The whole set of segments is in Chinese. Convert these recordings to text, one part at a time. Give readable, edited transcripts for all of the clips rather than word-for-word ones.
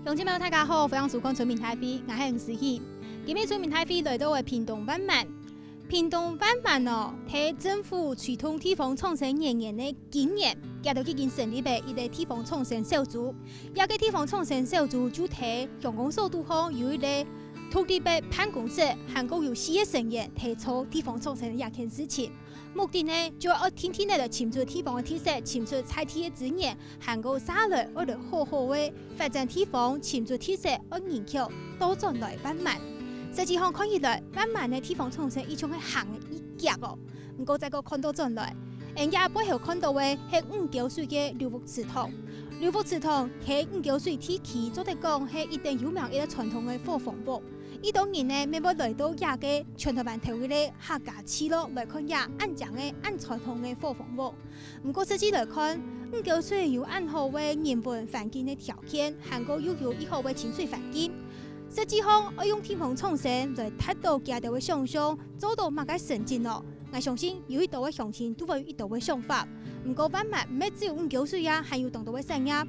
乡亲们大家好，欢迎收看村民台会，我是吴思琪。今日村民台会来到的屏东万万，屏东万万哦，喺政府推动地方创生人员的经验，也就已经成立了一个地方创生小组。一个地方创生小组就喺香港首都好有一个土地的办公室，韩国有4个成员提出地方创生的一件事情。目的呢，就要天天来倾出地方的特色，倾出在地的资源，韩国下来我哋好好的发展地方，倾出特色，而人口多转来万万。实际上看起来，万万的地方创生已经係行一格哦。不過再個看到轉來，人家背後看到嘅係5九水嘅流木祠堂。流木祠堂喺5九水地區，做得講係一定有名一個傳統嘅火房屋。呢當然呢，每每來到亞嘅全台灣頭嘅咧客家市咯，來看亞按講嘅按傳統嘅火房屋。不過實際來看，5九水有按好嘅人文環境嘅條件，韓國又有一好嘅清水環境。實際上，我用地方創生來達到家頭嘅想象，做到乜嘅成績咯。我相信有一道嘅鄉親都會有一道嘅想法。不過萬萬唔係只有5九水啊，還有更多嘅產業。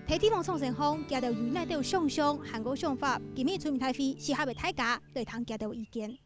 喺地方創生方，家頭有哪啲想象、韓國想法，今日村民大會適合為大家來聽家頭意見。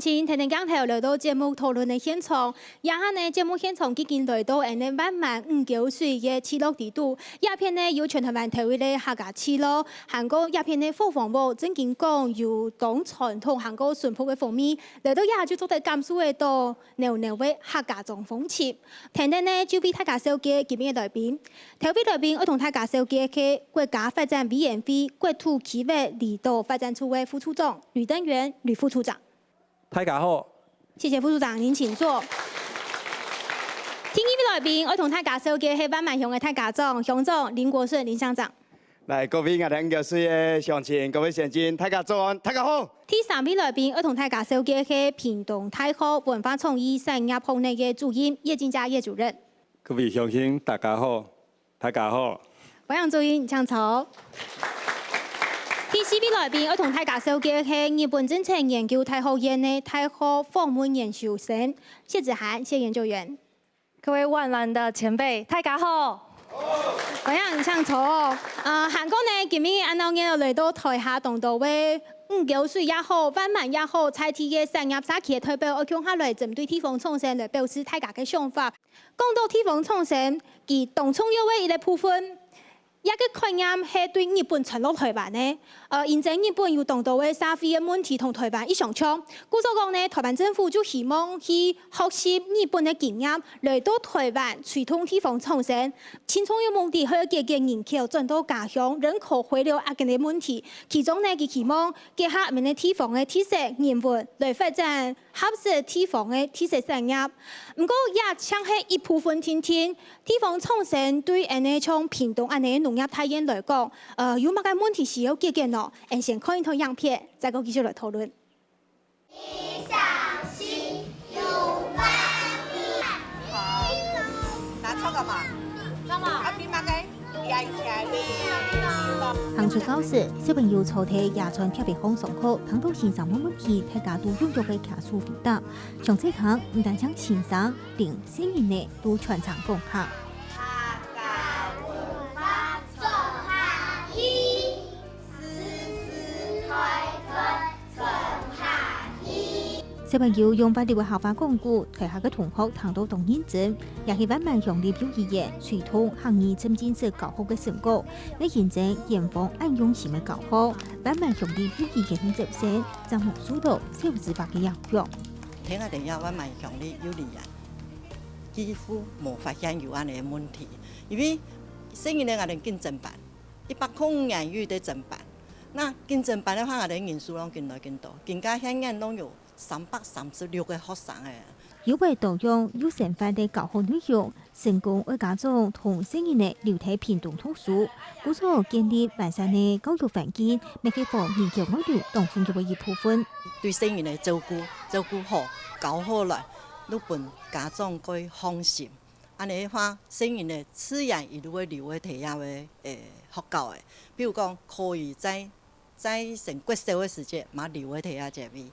聽聽剛才來到節目討論的現場，然後呢節目現場已經來到萬萬5九水嘅七樂地度，一片呢有全台灣頭嘅客家市咯，韓國一片呢火房屋，正經講有講傳統韓國淳樸嘅風味，來到一下就做得感受得到牛嘅客家種風情。聽聽呢就俾大家紹介今日嘅來賓，頭位來賓我同大家紹介嘅國家發展委員會國土企劃離島發展處嘅副處長呂登元呂副處長。大家好，謝謝副處長，您請坐。聽呢位來賓，我同大家紹介係萬萬鄉嘅大家長，鄉長林國順林鄉長。來，各位5九水嘅鄉親，各位鄉親，大家早安，大家好。第3位來賓，我同大家紹介係屏東大學文化創意產業學內嘅主任葉金嘉葉主任。各位鄉親，大家好，大家好。歡迎主任請坐。第4位來賓，我同大家紹介係日本政策研究大學院嘅大學訪問研究生謝子涵謝研究員。各位萬萬的前輩，大家好。歡迎請坐。韓國呢，今日按照我來到台下同到嘅5九水也好，萬萬也好，在地嘅產業社區代表，我講下來針對地方創生來表示大家嘅想法。講到地方創生，其當中有嘅一個部分。一個概念係對日本侵略台灣呢，現在日本有當到嘅社會嘅問題同台灣一相搶，故所講呢，台灣政府就希望去學習日本嘅經驗，來到台灣推動地方創生，其中嘅目的係解決人口轉到家鄉人口回流嘅問題，其中呢，佢希望結合面嘅地方嘅特色人文來發展合適地方嘅特色產業。不過也像係一部分聽聽地方創生對呢像屏東安尼農業體驗來講，有乜嘅問題需要解決呢？先看一套樣片，再個繼續來討論。好，拿錯幹嘛？幹嘛？阿邊乜嘅？行出教室，小朋友坐喺野餐特別放鬆課，談到欣賞乜問題，大家都踴躍嘅騎出回答。上這堂唔但將欣賞，連聲音呢都全場共學。小朋友用法律嘅校法講故，台下嘅同學談到當認真，也係萬萬鄉里表現嘅傳統行業增進式教學嘅成果。你認真嚴防按用型嘅教學，萬萬鄉里表現嘅接線，就冇做到小自白嘅應用。聽下哋呀，萬萬鄉里有啲人幾乎冇發現有安尼嘅問題，因為雖然咧我哋競爭班100空人語的爭班，那競爭班嘅話我哋人數攏更來更多，更加顯然攏有336個學生嘅。有為導用有成法嘅教學內容，成功為家長同成人嘅留喺屏東讀書，故所建立完善嘅教育環境，未去防人口外流當中嘅一部分。對成人嘅照顧好，教好來，愈分家长个放心。安尼话，生因的资源伊愈会留喺摕遐个学校的，比如讲可以在成国小的时节，嘛留喺摕遐一位。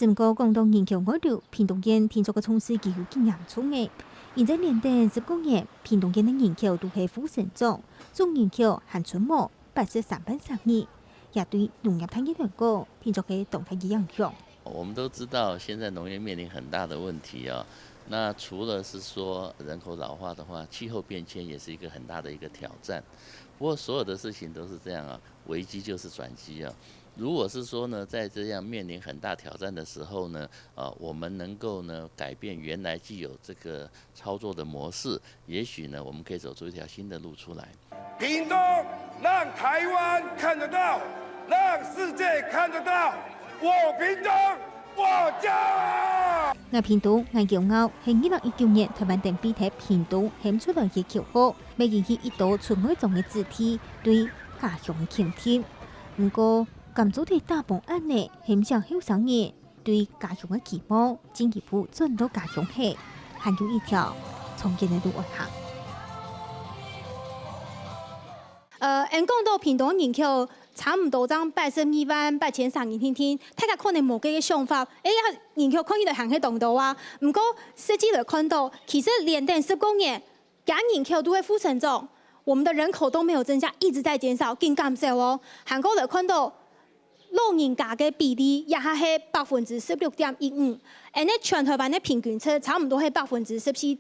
不过，讲到研究外流，屏东县天作个措施几乎经严重的。现在连续10个月，屏东县的人口都是负成长，总人口还出没83万3亿，也对农业产业来讲，天作个动态的影响。我们都知道，现在农业面临很大的问题啊。那除了是说人口老化的话，气候变迁也是一个很大的一个挑战。不过所有的事情都是这样啊，危机就是转机啊。如果是说呢，在这样面临很大挑战的时候呢，我们能够呢改变原来既有这个操作的模式，也许呢我们可以走出一条新的路出来。屏东让台湾看得到，让世界看得到，我屏东，我骄傲。我屏东我骄傲是2019年台湾电比赛屏东选出来的口号，要引起一道出外中的主题，对家乡的倾听。不过，甘主题大部分呢，很少后生人对家乡的期望，进一步转到家乡去，还有一条重建的路要行。讲到屏东人口差唔多涨82万8300天，大家可能无几个想法，人口看起来行喺动度啊。不过实际来看到，其实连续10个月，家人口都会负成长，我们的人口都没有增加，一直在减少，更减少哦。韩国来看到。老人家的比例也还是16.15%，而呢全台湾的平均值差不多是14%，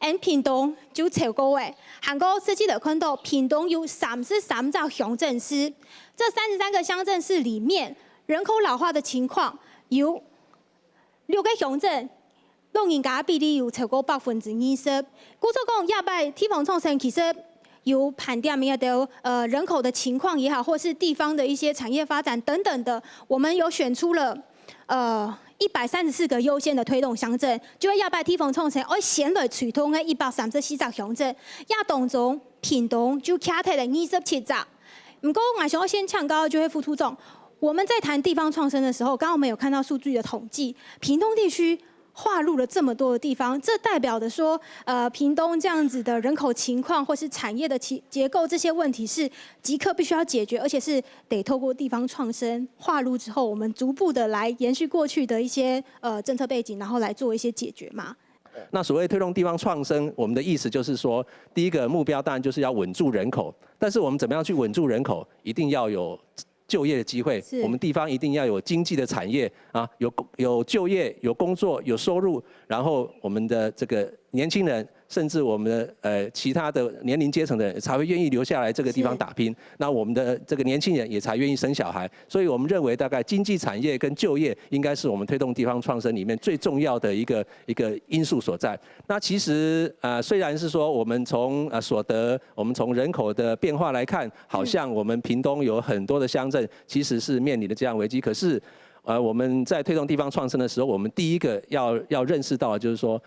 而屏东就超过诶。韩国实际来看到，屏东有33个乡镇市，这33个乡镇市里面，人口老化的情况有6个乡镇，老人家的比例有超过20%。故说讲，亚摆地方创生其实。有盘点面的人口的情况也好，或是地方的一些产业发展等等的，我们有选出了134个优先的推动乡镇，就要摆地方创生，而先来推动的134个乡镇，亚当中屏东就卡在了27个。不过我想要先抢高就会副处长，我们在谈地方创生的时候，刚刚我们有看到数据的统计，屏东地区。划入了这么多的地方，这代表的说，屏东这样子的人口情况或是产业的结构这些问题是即刻必须要解决，而且是得透过地方创生划入之后，我们逐步的来延续过去的一些政策背景，然后来做一些解决嘛。那所谓推动地方创生，我们的意思就是说，第一个目标当然就是要稳住人口，但是我们怎么样去稳住人口，一定要有。就业的机会，我们地方一定要有经济的产业啊，有就业、有工作、有收入，然后我们的这个年轻人，甚至我们的其他的年龄阶层的人才会愿意留下来这个地方打拼。那我们的这个年轻人也才愿意生小孩。所以我们认为，大概经济产业跟就业应该是我们推动地方创生里面最重要的一个因素所在。那其实虽然是说我们从所得，我们从人口的变化来看，好像我们屏东有很多的乡镇其实是面临的这样危机，可是我们在推动地方创生的时候，我们第一个要认识到的就是说。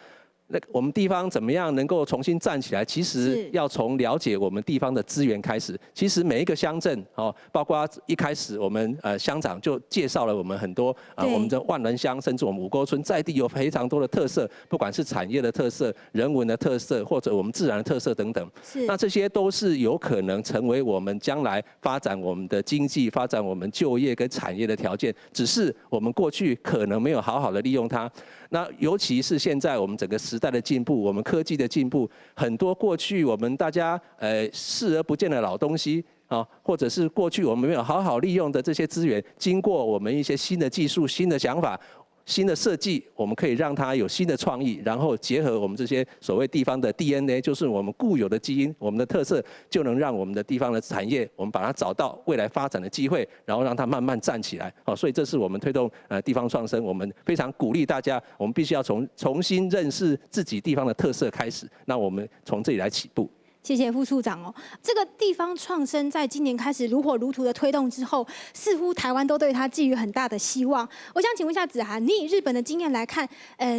我们地方怎么样能够重新站起来？其实要从了解我们地方的资源开始。其实每一个乡镇，包括一开始我们乡长就介绍了我们很多我们的万峦乡，甚至我们五沟村在地有非常多的特色，不管是产业的特色、人文的特色，或者我们自然的特色等等。那这些都是有可能成为我们将来发展我们的经济、发展我们就业跟产业的条件。只是我们过去可能没有好好的利用它。那尤其是现在我们整个时代的进步，我们科技的进步，很多过去我们大家视而不见的老东西啊，或者是过去我们没有好好利用的这些资源，经过我们一些新的技术、新的想法。新的设计，我们可以让它有新的创意，然后结合我们这些所谓地方的 DNA， 就是我们固有的基因、我们的特色，就能让我们的地方的产业，我们把它找到未来发展的机会，然后让它慢慢站起来。所以这是我们推动地方创生，我们非常鼓励大家，我们必须要重新认识自己地方的特色开始，那我们从这里来起步。谢谢副处长哦。这个地方创生在今年开始如火如荼的推动之后，似乎台湾都对它寄予很大的希望。我想请问一下子涵，你以日本的经验来看，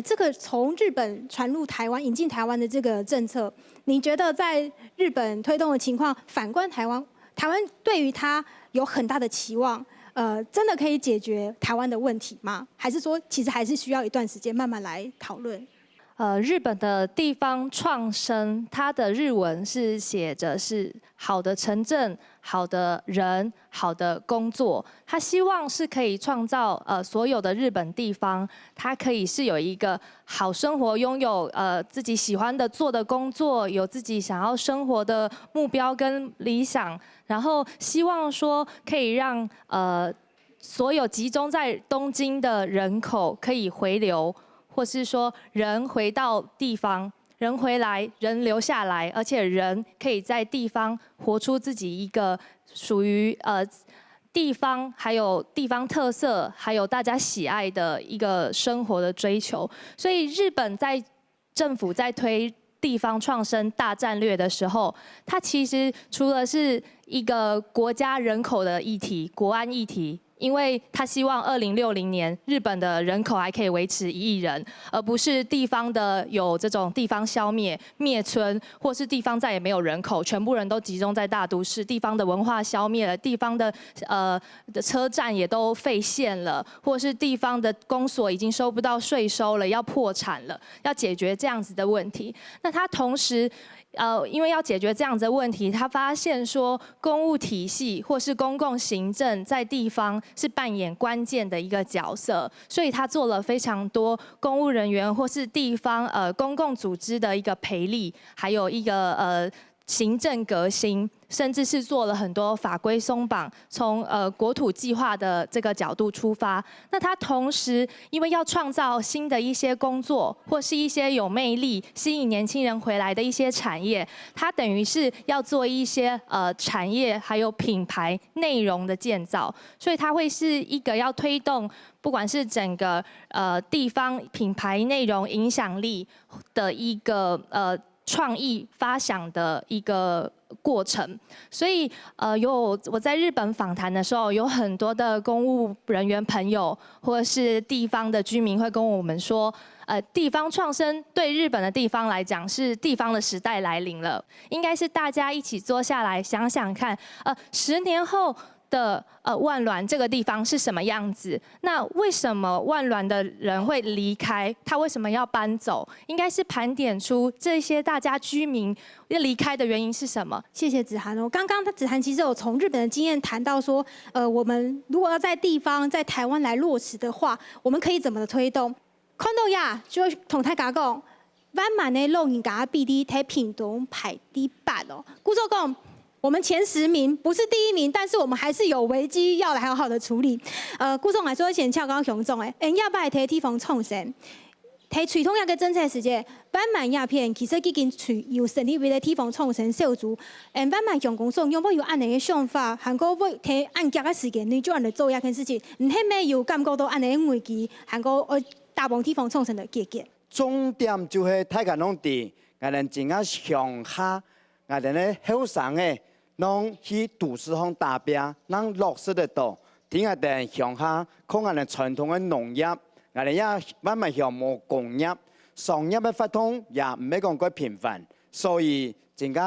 这个从日本传入台湾、引进台湾的这个政策，你觉得在日本推动的情况，反观台湾，台湾对于它有很大的期望。真的可以解决台湾的问题吗？还是说其实还是需要一段时间慢慢来讨论？日本的地方创生，它的日文是写着是好的城镇、好的人、好的工作。它希望是可以创造所有的日本地方，它可以是有一个好生活，拥有自己喜欢的做的工作，有自己想要生活的目标跟理想，然后希望说可以让所有集中在东京的人口可以回流。或是说人回到地方，人回来，人留下来，而且人可以在地方活出自己一个属于地方，还有地方特色，还有大家喜爱的一个生活的追求。所以日本政府在推地方创生大战略的时候，它其实除了是一个国家人口的议题、国安议题。因为他希望2060年日本的人口还可以维持1亿人，而不是地方的有这种地方消灭、灭村，或是地方再也没有人口，全部人都集中在大都市，地方的文化消灭了，地方的车站也都废线了，或是地方的公所已经收不到税收了，要破产了，要解决这样子的问题。那他同时。因为要解决这样子的问题，他发现说公务体系或是公共行政在地方是扮演关键的一个角色，所以他做了非常多公务人员或是地方公共组织的一个培力，还有一个行政革新，甚至是做了很多法规松绑，从国土计划的这个角度出发。那他同时因为要创造新的一些工作，或是一些有魅力、吸引年轻人回来的一些产业，他等于是要做一些产业还有品牌内容的建造，所以他会是一个要推动。不管是整个地方品牌内容影响力的一个创意发想的一个过程，所以我在日本访谈的时候，有很多的公务人员朋友或者是地方的居民会跟我们说，地方创生对日本的地方来讲是地方的时代来临了，应该是大家一起坐下来想想看，10年后。的万峦这个地方是什么样子？那为什么万峦的人会离开？他为什么要搬走？应该是盘点出这些大家居民要离开的原因是什么？谢谢子涵哦。刚刚子涵其实有从日本的经验谈到说，我们如果要在地方在台湾来落实的话，我们可以怎么的推动？看到呀，就同大家讲，万峦的路人甲比例在屏东排第8哦。故说讲。我们前10名不是第1名，但是我们还是有危机要来好好的处理。顾总来说，先跳高雄总诶，要不要提地方创生？提传统一个政策时间，万峦鸦片其实已经有成立为了地方创生小组。万峦乡公所有冇有按你嘅想法，韩国要提按夹嘅时间，你就按嚟做一件事情。唔係咩有感覺到按你危機，韓國大幫地方創生的結局。重點就係大家攏佇我哋整個鄉下，我哋咧後生嘅。攏去都市方打拼，咱落實得到。聽下哋鄉下，看下哋傳統嘅農業，我哋也慢慢向冇工業、商業嘅發展也唔係講過頻繁，所以整個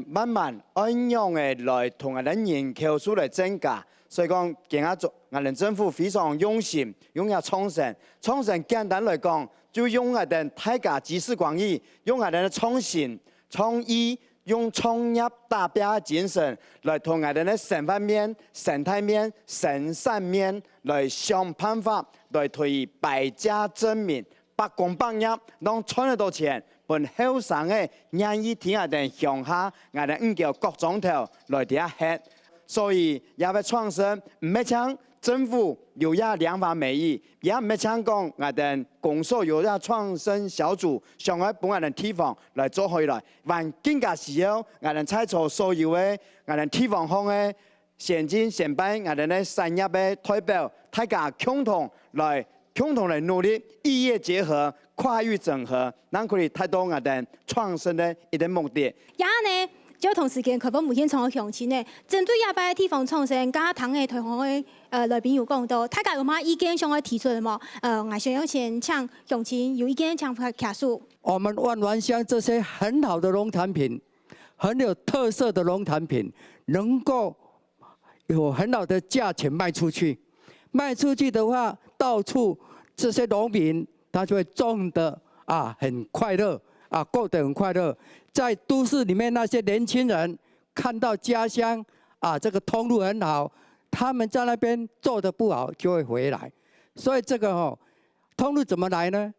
慢慢按樣嘅來同我哋人口數來增加。所以講，今下做我哋政府非常用心，用下創新。創新簡單來講，就用我哋大家集思廣益，用我哋嘅創新、創意。用創業打拼的精神來同我哋嘅生活面、生態面、生產面來想辦法，來推百家爭鳴、百工百業，讓賺得到錢，本後生嘅願意聽我哋鄉下，我哋唔叫各種頭來啲吃，所以也要創新，唔係講政府有呀兩方面意，也唔係講講我哋公所有呀創新小組，上海本我哋地方來做起來，還更加需要我哋採取所有嘅我哋地方方嘅先進先輩，我哋嘅產業嘅代表，大家共同來努力，異業結合，跨域整合，咱可以達到我哋創新嘅一個目的。就同時間，佢本目前從鄉親呢，針對亞擺地方創生，加糖嘅推行嘅來賓有講到，大家有乜意見想要提出的嗎？我想要先請鄉親有意見請卡數。我們萬峦鄉這些很好的農產品，很有特色的農產品，能夠有很好的价钱卖出去。卖出去的话，到处这些农民他就会种的很快乐过得很快乐。在都市里面那些年轻人看到家乡这个通路很好，他们在那边做的不好就会回来。所以这个通路怎么来呢？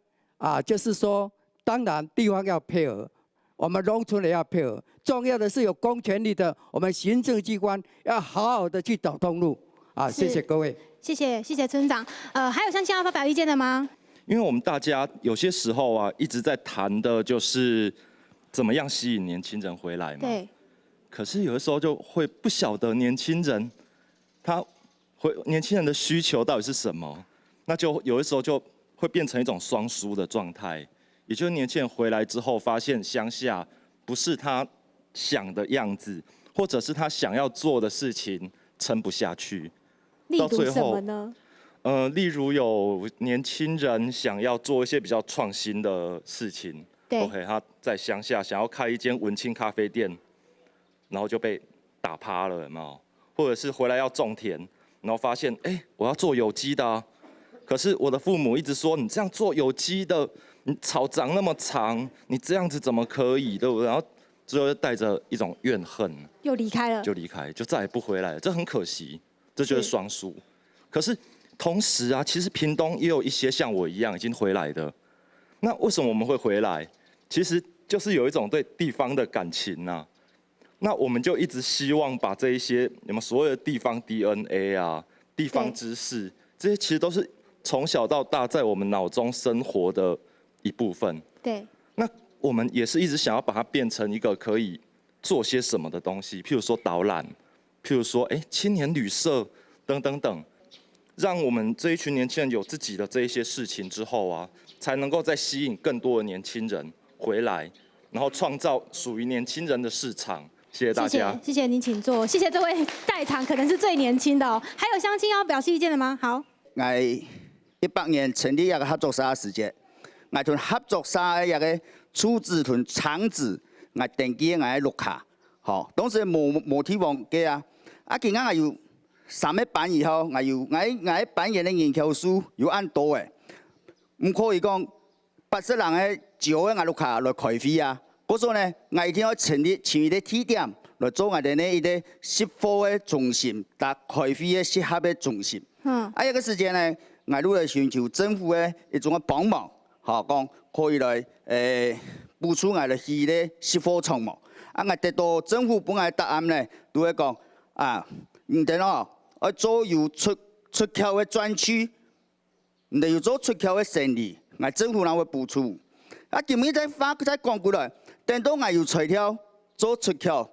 就是说，当然地方要配合，我们农村也要配合。重要的是有公权力的，我们行政机关要好好的去找通路。谢谢各位。谢谢村长。还有乡亲要发表意见的吗？因为我们大家有些时候一直在谈的就是怎么样吸引年轻人回来嘛。对。可是有的时候就会不晓得年轻人的需求到底是什么，那就有的时候就会变成一种双输的状态。也就是年轻人回来之后，发现乡下不是他想的样子，或者是他想要做的事情撑不下去。例如什么呢？例如有年轻人想要做一些比较创新的事情。对。OK， 他在乡下想要开一间文青咖啡店，然后就被打趴了，有没有？或者是回来要种田，然后发现，我要做有机的可是我的父母一直说，你这样做有机的，你草长那么长，你这样子怎么可以，对不对？然后之后就带着一种怨恨，又离开了，就再也不回来了，这很可惜，这就是双输。可是同时其实屏东也有一些像我一样已经回来的，那为什么我们会回来？其实就是有一种对地方的感情那我们就一直希望把这一些你们所有的地方 DNA 地方知识，这些其实都是从小到大在我们脑中生活的一部分。对。那我们也是一直想要把它变成一个可以做些什么的东西，譬如说导览，譬如说青年旅社等等等，让我们这一群年轻人有自己的这一些事情之后才能够再吸引更多的年轻人回来，然后创造属于年轻人的市场。谢谢大家。谢谢您，请坐。谢谢这位在场可能是最年轻的还有乡亲要表示意见的吗？好。我18年成立一个合作社的时间，我同合作社的一个处置同厂子，我登記我錄卡，當時冇地方嘅今日我有3個班以後，我班嘅研究書有按多嘅，唔可以講80人嘅招嘅我錄卡來開會嗰時呢，我一定要成立一個地點來做我哋呢一個識貨嘅中心，搭開會嘅適合嘅中心。一個時間呢，我都來尋求政府嘅一種嘅幫忙，講可以來補助我哋去咧識貨項目。我得到政府本來答案呢，都會講唔得我做有出口嘅專區，唔得要做出口嘅生意，我政府那會補助。今日再講過來。等到我有材料做出口，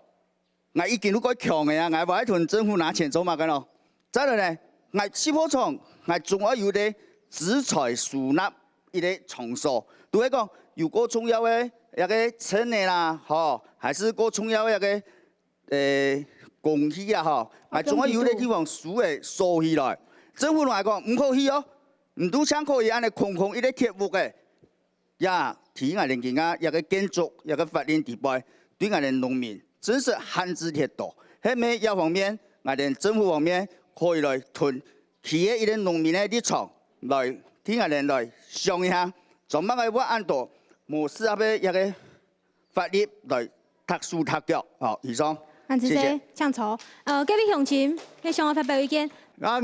我已經都夠強嘅我話同政府拿錢做嘛緊咯。再來呢，我識貨廠，我仲要有啲資財輸納一啲場所，都係講如果重要嘅一個村嘅啦，還是個重要嘅一個公司我仲要有啲地方數起來。政府同我講唔可以唔都想可以安尼空一啲鐵屋嘅。提我哋而家一個建築一個法令地位，對我哋農民真是限制太多。喺咩一方面，我哋政府方面可以來屯企業一啲農民嘅立場，來聽我哋來想一下，做乜嘅我按照模式下邊一個法律來特殊特腳。以上。謝謝。向籌。各位鄉親，你想我發表意見？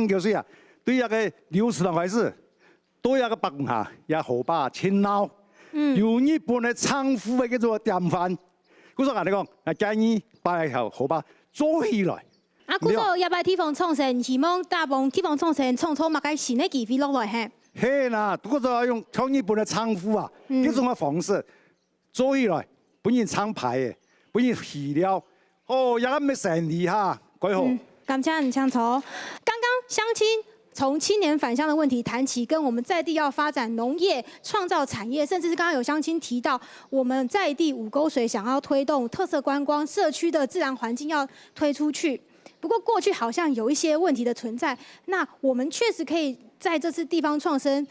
就是對一個劉市長還是對一個北下也好把勤勞。由日本嘅倉庫嘅叫做典範，嗰時我哋講，我建議把條河壩做起來。嗰時要把地方創生，希望大幫地方創生創造乜嘅新嘅機會落來係。係啦，嗰時要用像日本嘅倉庫呢種嘅方式做起來，本人廠牌嘅，本人肥料，有咩生意幾好。感謝你向籌。剛剛鄉親。從青年返鄉的問題談起，跟我們在地要發展農業、創造產業，甚至是剛剛有鄉親提到，我們在地五溝水想要推動特色觀光、社區的自然環境要推出去。不過過去好像有一些問題的存在，那我們確實可以在這次地方創生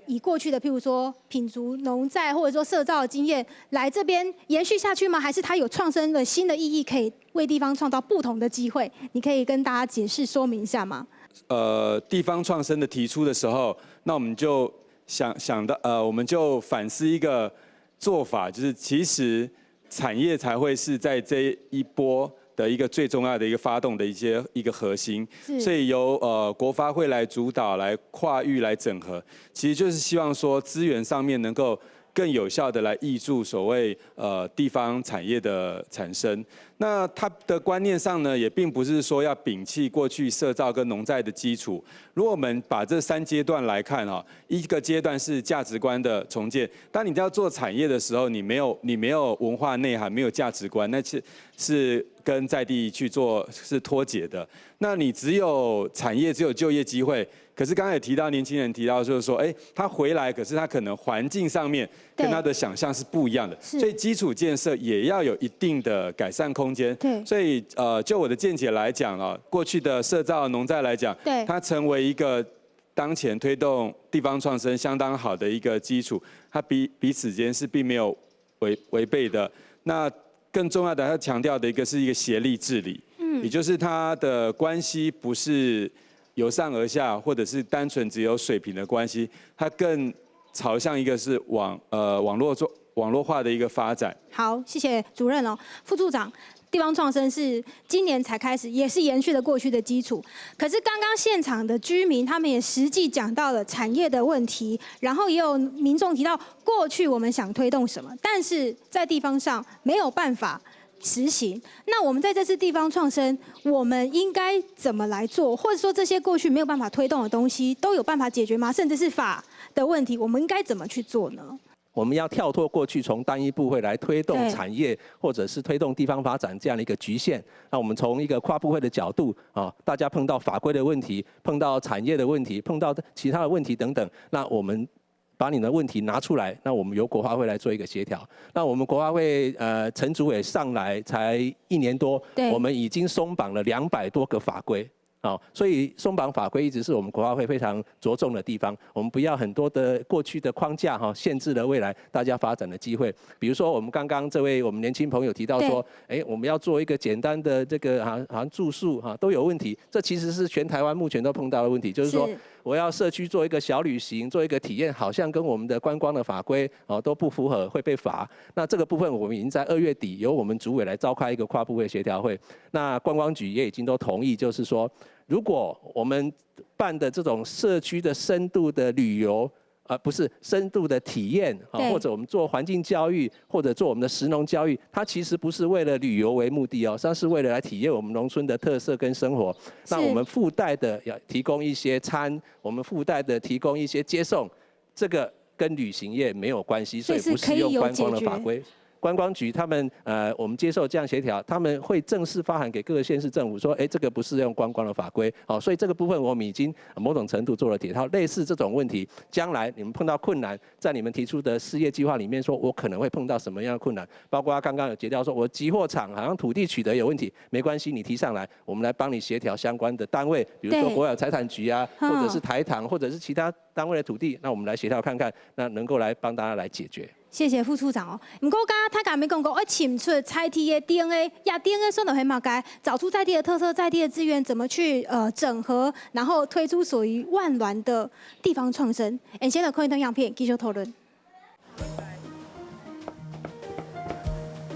以过去的譬如说品竹农在或者说社造的经验来这边延续下去吗？还是它有创生了新的意义，可以为地方创造不同的机会？你可以跟大家解释说明一下吗？地方创生的提出的时候，那我们就想到我们就反思一个做法，就是其实产业才会是在这一波的一个最重要的一个发动的一个核心，所以由国发会来主导，来跨域来整合，其实就是希望说资源上面能够更有效的来挹注所谓地方产业的产生。那它的观念上呢，也并不是说要摒弃过去社造跟农在的基础。如果我们把这3阶段来看一个阶段是价值观的重建。当你要做产业的时候，你没有文化内涵，没有价值观，那是跟在地去做是脱节的。那你只有产业，只有就业机会。可是刚才也提到年轻人提到就是说，他回来，可是他可能环境上面跟他的想象是不一样的，所以基础建设也要有一定的改善空间。对，所以就我的见解来讲过去的社造农在来讲，它成为一个当前推动地方创生相当好的一个基础，它彼此间是并没有违背的。那更重要的，它强调的是一个协力治理，也就是它的关系不是由上而下，或者是单纯只有水平的关系，它更朝向一个是网络化的一个发展。好，谢谢主任副处长。地方创生是今年才开始，也是延续了过去的基础。可是刚刚现场的居民，他们也实际讲到了产业的问题，然后也有民众提到过去我们想推动什么，但是在地方上没有办法实行。那我们在这次地方创生，我们应该怎么来做？或者说这些过去没有办法推动的东西，都有办法解决吗？甚至是法的问题，我们应该怎么去做呢？我们要跳脱过去从单一部会来推动产业，或者是推动地方发展这样的一个局限。那我们从一个跨部会的角度大家碰到法规的问题，碰到产业的问题，碰到其他的问题等等，那我们把你的问题拿出来，那我们由国发会来做一个协调。那我们国发会陈主委上来才1年多，我们已经松绑了200多个法规。所以松绑法规一直是我们国发会非常着重的地方。我们不要很多的过去的框架限制了未来大家发展的机会。比如说我们刚刚这位我们年轻朋友提到说，我们要做一个简单的这个好像住宿都有问题。这其实是全台湾目前都碰到的问题，就是说我要社区做一个小旅行，做一个体验，好像跟我们的观光的法规都不符合，会被罚。那这个部分我们已经在2月底由我们主委来召开一个跨部会协调会。那观光局也已经都同意，就是说，如果我们办的这种社区的深度的旅游，不是深度的体验，或者我们做环境教育，或者做我们的食农教育，它其实不是为了旅游为目的它是为了来体验我们农村的特色跟生活。那我们附带的要提供一些餐，我们附带的提供一些接送，这个跟旅行业没有关系，所以不适用观光的法规。观光局他们我们接受这样协调，他们会正式发函给各个县市政府说，这个不适用观光的法规，所以这个部分我们已经某种程度做了铁套。类似这种问题，将来你们碰到困难，在你们提出的事业计划里面说，我可能会碰到什么样的困难，包括刚刚有提到说，我集货场好像土地取得有问题，没关系，你提上来，我们来帮你协调相关的单位，比如说国有财产局或者是台糖，或者是其他单位的土地，那我们来协调看看，那能够来帮大家来解决。谢谢副处长不过刚刚他讲没讲过，要请出在地的 DNA， DNA 说的很嘛该找出在地的特色、在地的资源，怎么去整合，然后推出属于万峦的地方创生。先来看一段样片，继续讨论。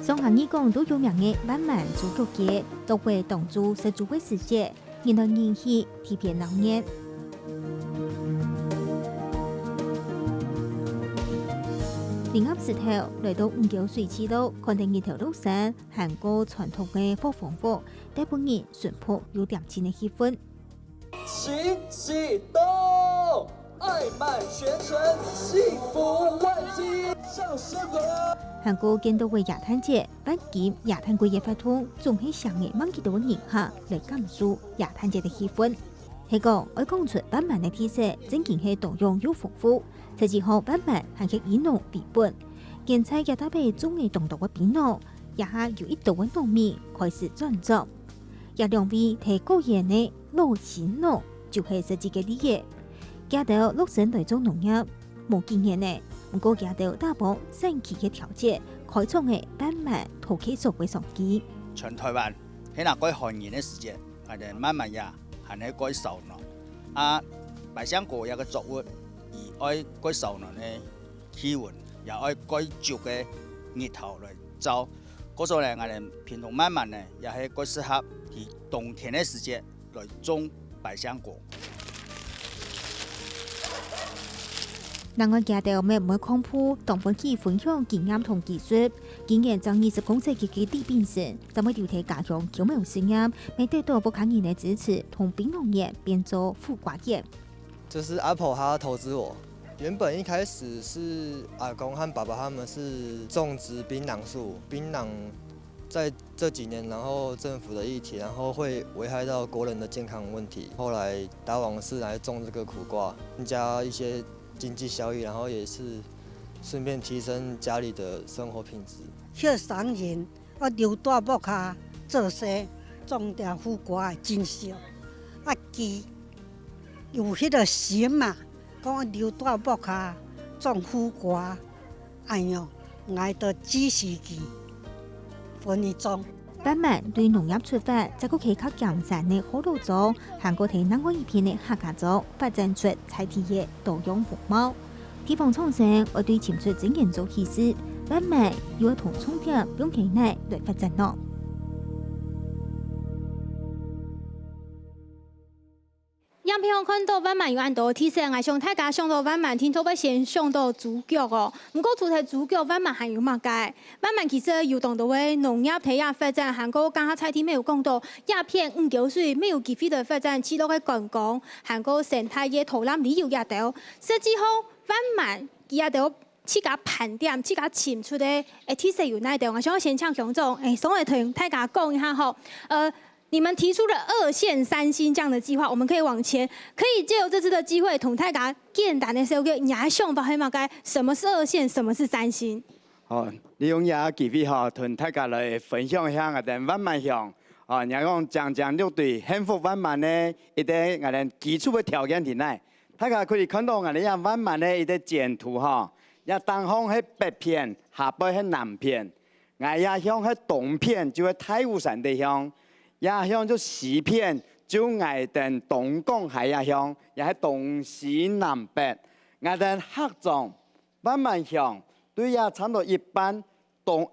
上行义工都有名的万峦足球节，作为当初是主会时节，引来人气提片闹热。另一时头来到五桥水池路，看到一条路上韩國傳統嘅火防火，大半日淳樸有良情嘅氣氛。喜動，愛滿全城，幸福萬金，笑生活。韓國見到嘅亞灘節，北京亞灘季嘅發通，總係上嘅萬幾多年下嚟感受亞灘節嘅氣氛。係講愛講出萬峦嘅特色，正經係多樣又豐富。17號萬峦係以以農為本，現在也搭配種嘅動作嘅變農，也下有一道嘅農民開始轉作。也兩位提個人嘅老新農，就係設計嘅理念。家头落成来做农业，无经验呢，不过家头大部新奇嘅条件，开创嘅斑马土气作为商机。全台湾喺那改行业嘅时节，我哋慢慢呀，系喺改受农。百香果有个作物，而爱改受农嘅气温，也爱改足嘅日头来做。嗰所咧，我哋屏东慢慢咧，也係改适合喺冬天嘅时节来种百香果。另外，家头每康铺同分期分享经验同技术，经验将20公尺嘅地变成，就每条体家乡巧妙经验，未得到不可言的支持，同槟榔叶变做副瓜叶。就是 Apple 他投资我，原本一开始是阿公和爸爸他们是种植槟榔树，槟榔在这几年，然后政府的议题，然后会危害到国人的健康问题，后来打网是来种这个苦瓜，增加一些经济效益，然后也是顺便提升家里的生活品质。许商人我留大木下做事，种点苦瓜真少，基有迄个心嘛，讲我留大木下种苦瓜，哎呦，挨到支持佢，分你种。斑马对农业出发，再个可以靠养蚕的好路种，韩国提南国一片的客家族发展出采体业多样风貌。地方创生，我对前出经验做启示，斑马要同冲点用期内来发展咯。样片看到湾满有按多提醒，我上大家上到湾满，听说要先上到主角哦。不过除了主角，湾满还有乜嘅？湾满其实有当到嘅农业体业发展，韩国刚下菜天没有讲到，鸦片5九岁没有机会的发展，起落嘅观光，韩国生态嘅投篮旅游也到，甚至乎湾满也到。去甲盘点，去甲请出的提示有哪点？我想要先请熊总，稍微同大家讲一下吼，你们提出了2线3星这样的计划，我们可以往前，可以借由这次的机会，同大家简单的说个，你还想法系嘛？该什么是2线，什么是3星？好，利用也机会吼，同大家来分享一下我哋湾满乡，人讲讲六对幸福湾满呢，一啲我哋基础嘅条件伫内，大家可以看到我哋呀湾满呢一啲简图吼。也东方係北片，下北係南片，也向係東片，就係太武山地鄉；也向就西片，就係等東港海也鄉，也係東西南北。我哋客種慢慢向，對也差唔多一般。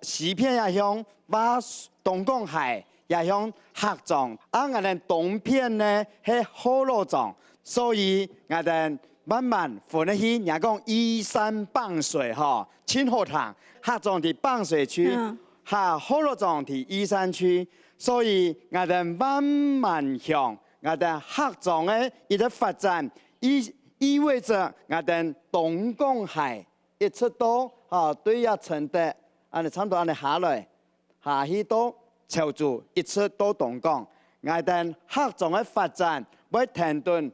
西片也向，把東港海也向客種，我哋東片呢係好路種，所以我哋。慢慢分得起，人講依山傍水吼，清河塘，客種喺傍水區，下好多種喺依山區，所以我哋慢慢向，我哋客種嘅一個發展，意味着我哋東港海一出到對呀承德，按差唔多按下來，下去到潮州一出到東港，我哋客種嘅發展會停頓。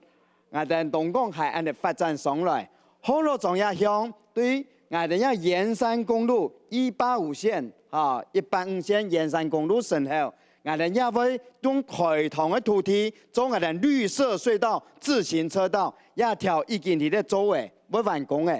我哋東港海岸的發展上來，好多種也向對我哋要沿山公路185線185線沿山公路身後，我哋也會用開通的土地做我哋綠色隧道、自行車道，也條已經喺度做嘅，要完工嘅。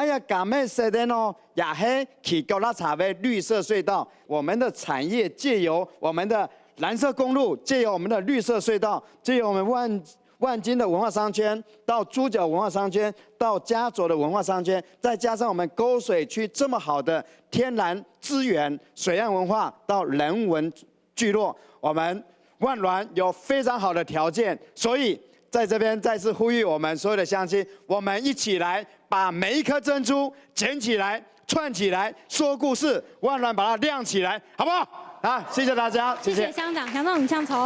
呀，咁樣設定咯，也係去高拉茶的綠色隧道，我們的產業借由我們的藍色公路，借由我們的綠色隧道，借由我們萬金的文化商圈，到豬腳文化商圈，到嘉左的文化商圈，再加上我們溝水區這麼好的天然資源、水岸文化到人文聚落，我們萬巒有非常好的條件，所以在這邊再次呼籲我們所有的鄉親，我們一起來把每一顆珍珠撿起來、串起來，說故事，萬巒把它亮起來，好不好？好，謝謝大家，謝謝鄉長，鄉長很像從，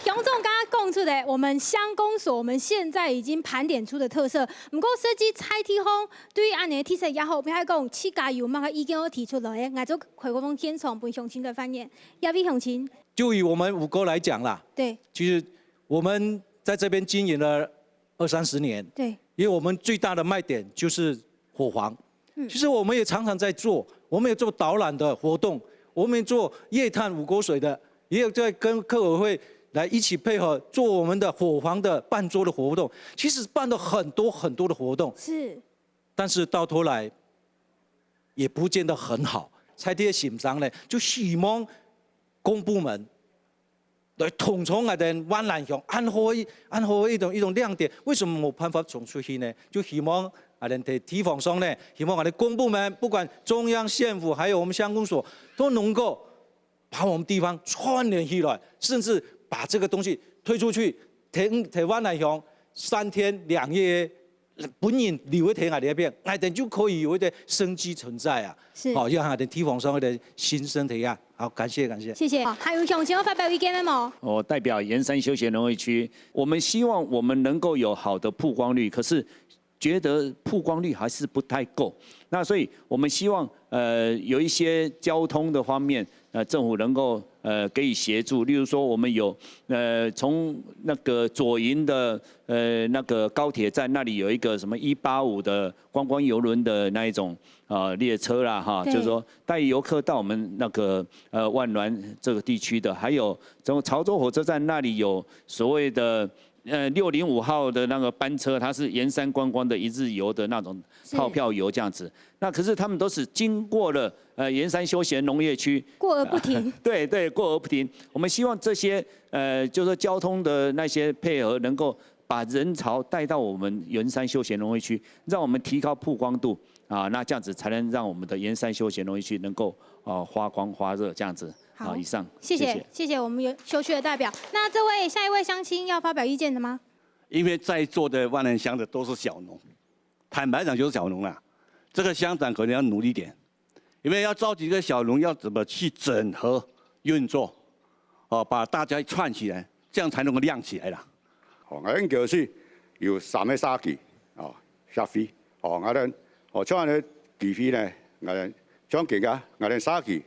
楊總剛剛講出的，我們鄉公所，我們現在已經盤點出的特色。不過設計菜地方對於安尼體設也好，比較講起家有乜個意見我提出來嘅，我就回過風天從本鄉親的發言，要俾鄉親。就以我們五哥來講啦，對，其實我們在這邊經營了20-30年，對，因為我們最大的賣點就是火黃，其實我們也常常在做，我們也做導覽的活動。我們做夜探五溝水的，也有在跟客委會来一起配合做我们的火黄的办桌的活动，其实办了很多的活动，是，但是到头来也不见得很好。在这些心上呢，就希望公部门来统筹我哋灣南鄉安好一種亮點。為什麼冇辦法衝出去呢？就希望我哋在地方上呢，希望我哋公部門，不管中央縣府，還有我們鄉公所，都能夠把我們地方串聯起來，甚至把這個東西推出去。台灣南鄉3天2夜。本人留喺睇我哋一邊，我哋就可以有一啲生機存在啊！好，讓我哋地方上嘅新生體驗。好，感謝。謝謝。還有向前要發表意見的嗎？我代表鹽山休閒農業區，我們希望我們能夠有好的曝光率，可是覺得曝光率還是不太夠。那所以我們希望有一些交通的方面，政府能夠給予協助，例如說我們有從那個左營的那個高鐵站那裡有一個什麼185的觀光郵輪的那一種列車啦哈，就是說帶遊客到我們那個萬巒這個地區的，還有從潮州火車站那裡有所謂的605號的那個班車，它是鹽山觀光的一日遊的那種套票遊這樣子。那可是他們都是經過了鹽山休閒農業區，過而不停。對，過而不停。我們希望這些就是說交通的那些配合，能夠把人潮帶到我們鹽山休閒農業區，讓我們提高曝光度啊，那這樣子才能讓我們的鹽山休閒農業區能夠發光發熱這樣子。好，以上。謝謝我們休區的代表。那這位下一位鄉親要發表意見的嗎？因為在座的萬巒鄉的都是小農，坦白講就是小農啊。這個鄉長可能要努力點，因為要召集個小農，要怎麼去整合運作，把大家串起來，這樣才能夠亮起來啦。我哋就是有3個沙期，沙飛，我哋將呢地飛呢，我哋將其他我哋沙期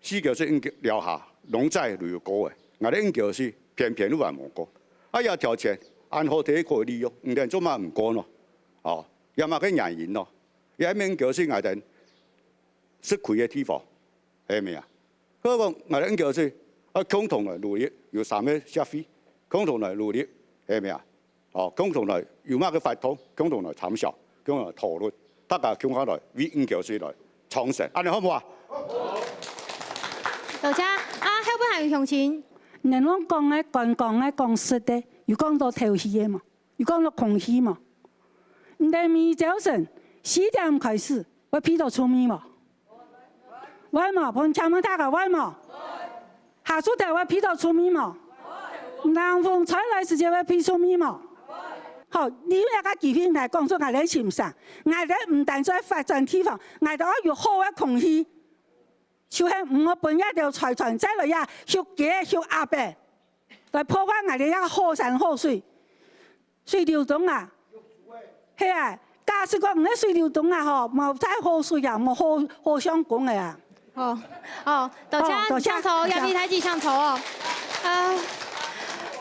4個是撩下農災旅遊高嘅，我哋就是偏偏都還冇過，要條件按好地可以利用，唔然做乜唔過咯，有乜嘅原因咯？一面就是我哋失去嘅地方，係咪啊？嗰個我哋就是共同嚟努力，有3個沙飛，共同嚟努力。係咪啊？共同嚟有乜嘅發通，共同嚟參詳，共同嚟討論，大家共同嚟為研究出來創新，安尼好唔好啊？大家後邊係向前。人講講咧，講實的，又講到頭戲嘅嘛，又講到空氣嘛。唔係明早晨4點開始，我批到出面嘛。喂嘛，碰前面大家喂嘛，下出台我批到出面嘛。南風吹來時就會批出面嘛。好，你一個地方嚟講出我哋前上，我哋唔但在發展地方，我哋要好嘅空氣，就係唔好本一條財團仔嚟呀，燒雞燒鴨嘅，來破壞我哋一個好山好水，水流動啊，係啊，假使講唔係水流動啊，嗬，冇太好水啊，冇好相關嘅啊。大家搶籌，入面睇住搶籌哦。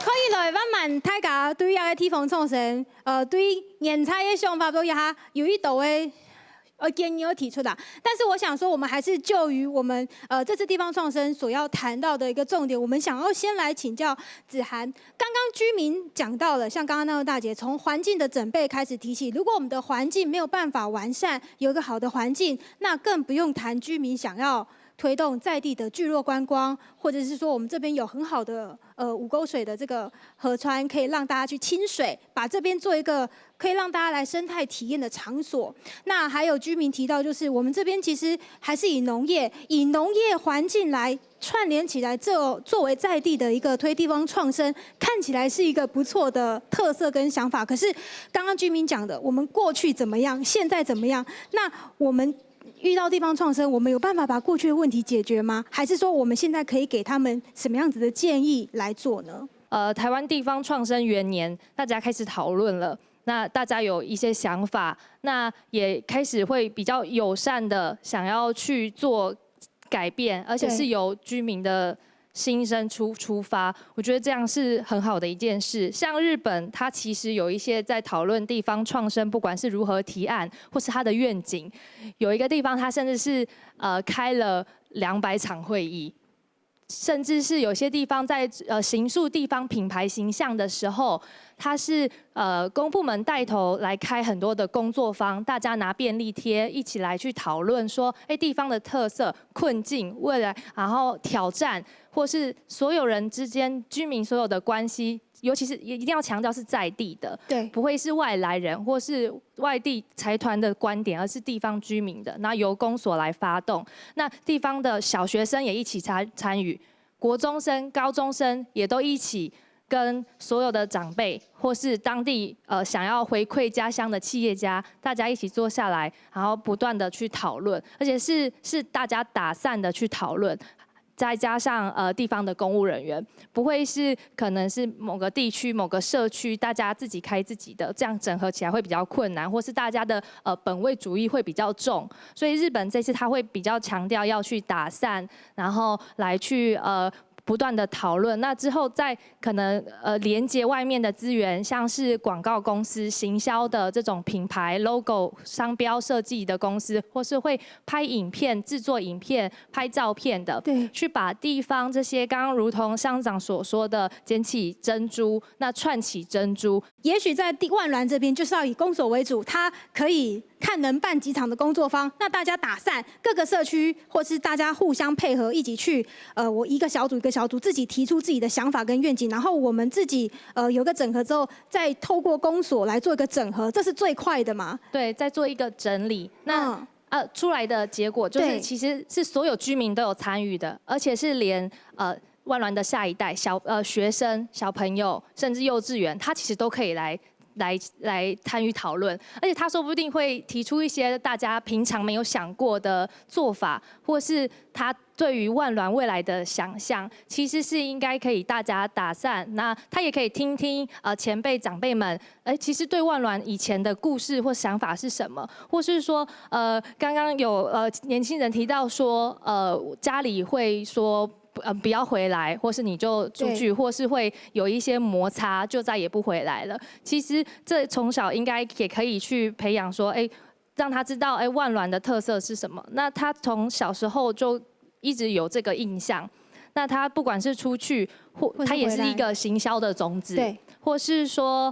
可以來問問大家對一個地方創生，對人才嘅想法都一下有一道嘅建議要提出啦。但是我想說，我們還是就於我們這次地方創生所要談到的一個重點，我們想要先來請教子涵。剛剛居民講到了，像剛剛那位大姐，從環境的準備開始提起，如果我們的環境沒有辦法完善，有一個好的環境，那更不用談居民想要推動在地的聚落觀光，或者是說我們這邊有很好的五溝水的這個河川，可以讓大家去親水，把這邊做一個可以讓大家來生態體驗的場所。那還有居民提到，就是我們這邊其實還是以農業環境來串聯起來，這作為在地的一個推地方創生，看起來是一個不錯的特色跟想法。可是剛剛居民講的，我們過去怎麼樣，現在怎麼樣？那我們遇到地方創生，我們有辦法把過去的問題解決嗎？還是說我們現在可以給他們什麼樣子的建議來做呢？台灣地方創生元年，大家開始討論了，那大家有一些想法，那也開始會比較友善的想要去做改變，而且是由居民的心聲出發，我覺得這樣是很好的一件事。像日本，它其實有一些在討論地方創生，不管是如何提案，或是它的願景。有一個地方，它甚至是開了200場會議，甚至是有些地方在形塑地方品牌形象的时候，它是公部门带头来开很多的工作坊，大家拿便利贴一起来去讨论说，地方的特色、困境、未来，然后挑战，或是所有人之间居民所有的关系。尤其是一定要强调是在地的，对，不会是外来人或是外地财团的观点，而是地方居民的。那由公所来发动，那地方的小学生也一起参与，国中生、高中生也都一起跟所有的长辈或是当地想要回馈家乡的企业家，大家一起坐下来，然后不断的去讨论，而且是大家打散的去讨论。再加上地方的公务人员，不会是可能是某个地区、某个社区，大家自己开自己的，这样整合起来会比较困难，或是大家的本位主义会比较重。所以日本这次他会比较强调要去打散，然后来去不断的讨论，那之后再可能连接外面的资源，像是广告公司、行销的这种品牌 logo 商标设计的公司，或是会拍影片、制作影片、拍照片的，对，去把地方这些刚刚如同乡长所说的捡起珍珠，那串起珍珠，也许在万峦这边就是要以公所为主，它可以看能办几场的工作坊，那大家打散各个社区，或是大家互相配合，一起去我一个小组一个小组自己提出自己的想法跟愿景，然后我们自己有个整合之后，再透过公所来做一个整合，这是最快的嘛？对，再做一个整理。那出来的结果就是其实是所有居民都有参与的，而且是连万峦的下一代学生、小朋友，甚至幼稚园，他其实都可以来参与讨论，而且他说不定会提出一些大家平常没有想过的做法，或是他对于万峦未来的想象，其实是应该可以大家打散。那他也可以听听前辈长辈们，其实对万峦以前的故事或想法是什么，或是说刚刚有年轻人提到说家里会说。不要回来，或是你就出去，或是会有一些摩擦，就再也不回来了。其实这从小应该也可以去培养说，让他知道，万峦的特色是什么。那他从小时候就一直有这个印象。那他不管是出去，他也是一个行销的种子，或是说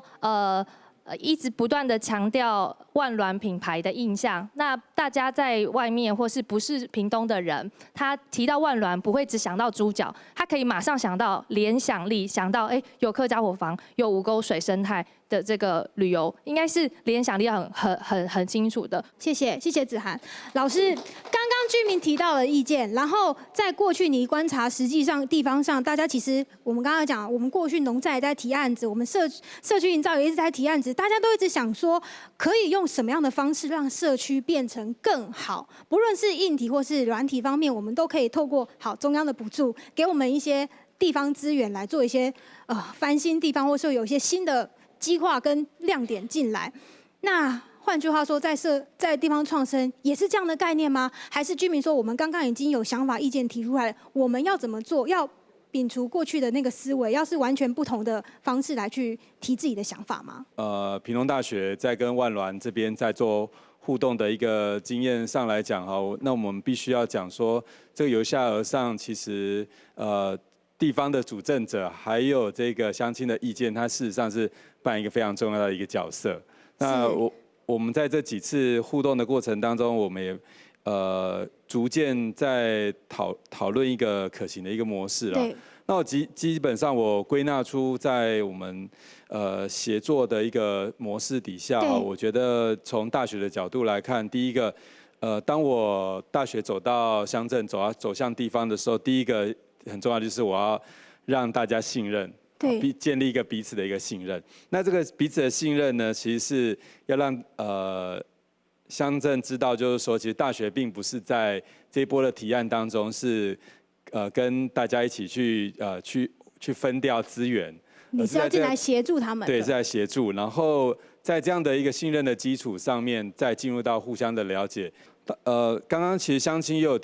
一直不断的强调万峦品牌的印象。那大家在外面或是不是屏东的人，他提到万峦不会只想到猪脚，他可以马上想到联想力，想到有客家伙房，有五沟水生态的这个旅游，应该是联想力很清楚的。谢谢子涵老师。刚刚居民提到的意见，然后在过去你观察，实际上地方上大家其实我们刚刚讲，我们过去农宅也在提案子，我们社区营造也一直在提案子，大家都一直想说可以用什么样的方式让社区变成更好，不论是硬体或是软体方面，我们都可以透过中央的补助，给我们一些地方资源来做一些翻新地方，或是有一些新的计划跟亮点进来。那换句话说，在地方创生也是这样的概念吗？还是居民说我们刚刚已经有想法意见提出来了，我们要怎么做？要摒除过去的那个思维，要是完全不同的方式来去提自己的想法吗？屏东大学在跟万峦这边在做互动的一个经验上来讲那我们必须要讲说，这个由下而上，其实地方的主政者还有这个乡亲的意见，它事实上是扮演一个非常重要的一个角色。那我们在这几次互动的过程当中，我们也逐渐在讨论一个可行的一个模式了。那我基本上我归纳出在我们协作的一个模式底下我觉得从大学的角度来看，第一个当我大学走到乡镇走向地方的时候，第一个很重要就是我要让大家信任。建立一个彼此的一个信任。那这个彼此的信任呢，其实是要让乡镇知道，就是说，其实大学并不是在这一波的提案当中是跟大家一起去分掉资源，你是要进来协助他们。对，是在协助，然后在这样的一个信任的基础上面，再进入到互相的了解。刚刚其实乡亲也有